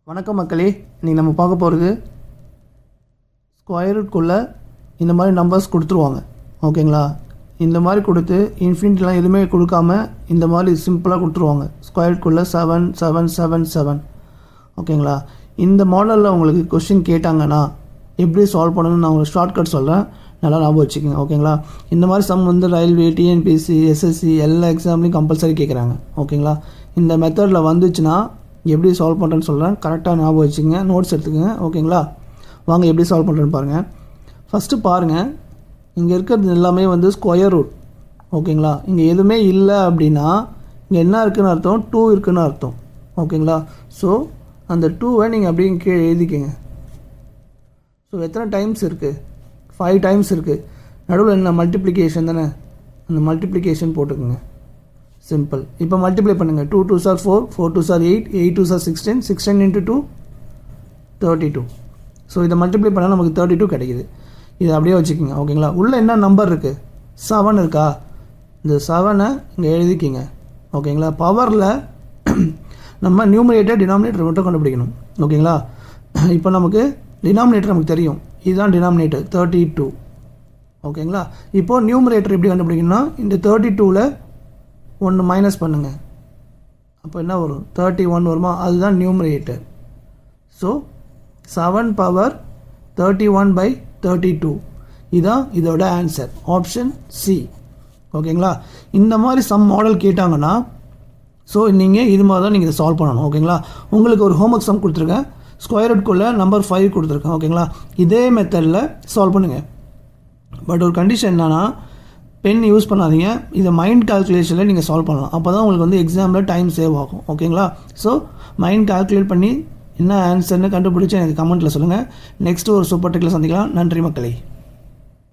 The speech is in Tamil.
வணக்கம் மக்களே, இன்றைக்கி நம்ம பார்க்க போகிறது ஸ்கொயர் ரூட்குள்ளே இந்த மாதிரி நம்பர்ஸ் கொடுத்துருவாங்க. ஓகேங்களா? இந்த மாதிரி கொடுத்து இன்ஃபினிட்டிலாம் எதுவுமே கொடுக்காம இந்த மாதிரி சிம்பிளாக கொடுத்துருவாங்க. ஸ்கொயர் ரூட்குள்ளே 7 7 7 7. ஓகேங்களா? இந்த மாடலில் உங்களுக்கு கொஷின் கேட்டாங்கன்னா எப்படி சால்வ் பண்ணணும்னு நான் உங்களுக்கு ஷார்ட்கட் சொல்கிறேன், நல்லா ஞாபகம் வச்சுக்கோங்க. ஓகேங்களா? இந்த மாதிரி சம் வந்து ரயில்வே, டிஎன்பிஎஸ்சி, எஸ்எஸ்சி எல்லா எக்ஸாம்லேயும் கம்பல்சரி கேட்குறாங்க. ஓகேங்களா? இந்த மெத்தடில் வந்துச்சுன்னா எப்படி சால்வ் பண்ணுறேன்னு சொல்கிறேன், கரெக்டாக ஞாபகம் வச்சுங்க, நோட்ஸ் எடுத்துக்கங்க. ஓகேங்களா? வாங்க எப்படி சால்வ் பண்ணுறேன்னு பாருங்கள். ஃபஸ்ட்டு பாருங்கள், இங்கே இருக்கிறது எல்லாமே வந்து ஸ்கொயர் ரூட். ஓகேங்களா? இங்கே எதுவுமே இல்லை அப்படின்னா இங்கே என்ன இருக்குதுன்னு அர்த்தம், 2 இருக்குதுன்னு அர்த்தம். ஓகேங்களா? ஸோ அந்த 2வை நீங்கள் அப்படியே கீழே எழுதிக்கங்க. ஸோ எத்தனை டைம்ஸ் இருக்குது, 5 டைம்ஸ் இருக்குது. நடுவில் என்ன மல்டிப்ளிகேஷன் தானே, அந்த மல்டிப்ளிகேஷன் போட்டுக்கோங்க. சிம்பிள். இப்போ மல்டிப்ளை பண்ணுங்கள். 2 2s are 4, 4 2s are 8, 8 2s are 16, 16 into 2 32. So இதை மல்டிப்ளை பண்ணால் நமக்கு 32 கிடைக்குது. இதை அப்படியே வச்சுக்கோங்க. ஓகேங்களா? உள்ளே என்ன நம்பர் இருக்குது, 7 இருக்கா, இந்த 7ஐ இங்கே எழுதிக்கிங்க. ஓகேங்களா? பவரில் நம்ம நியூமரேட்டர் டினாமினேட்டர் மட்டும் கண்டுபிடிக்கணும். ஓகேங்களா? இப்போ நமக்கு டினாமினேட்டர் நமக்கு தெரியும், இதுதான் டினாமினேட்டர் 32. ஓகேங்களா? இப்போது நியூமரேட்டர் எப்படி கண்டுபிடிக்கணும்னா இந்த 32ல் 1 மைனஸ் பண்ணுங்கள், அப்போ என்ன வரும், 31 வருமா, அதுதான் நியூமரேட்டர். ஸோ 7 பவர் 31/32 இதுதான் இதோட ஆன்சர், ஆப்ஷன் சி. ஓகேங்களா? இந்த மாதிரி சம் மாடல் கேட்டாங்கன்னா ஸோ நீங்கள் இது மாதிரி தான் நீங்கள் இதை சால்வ் பண்ணணும். ஓகேங்களா? உங்களுக்கு ஒரு ஹோம்ஒர்க் சம் கொடுத்துருக்கேன், ஸ்கொயர் ரூட்குள்ளே நம்பர் 5 கொடுத்துருக்கேன். ஓகேங்களா? இதே மெத்தடில் சால்வ் பண்ணுங்கள். பட் ஒரு கண்டிஷன் என்னன்னா, பென் யூஸ் பண்ணாதீங்க, இதை மைண்ட் கால்குலேஷனில் நீங்கள் சால்வ் பண்ணலாம். அப்போ தான் உங்களுக்கு வந்து எக்ஸாமில் டைம் சேவ் ஆகும். ஓகேங்களா? ஸோ மைண்ட் கால்குலேட் பண்ணி என்ன ஆன்சர்னு கண்டுபிடிச்சி எனக்கு கமெண்ட்டில் சொல்லுங்கள். நெக்ஸ்ட்டு ஒரு சூப்பர் டெக்கில் சந்திக்கலாம். நன்றி மக்களே.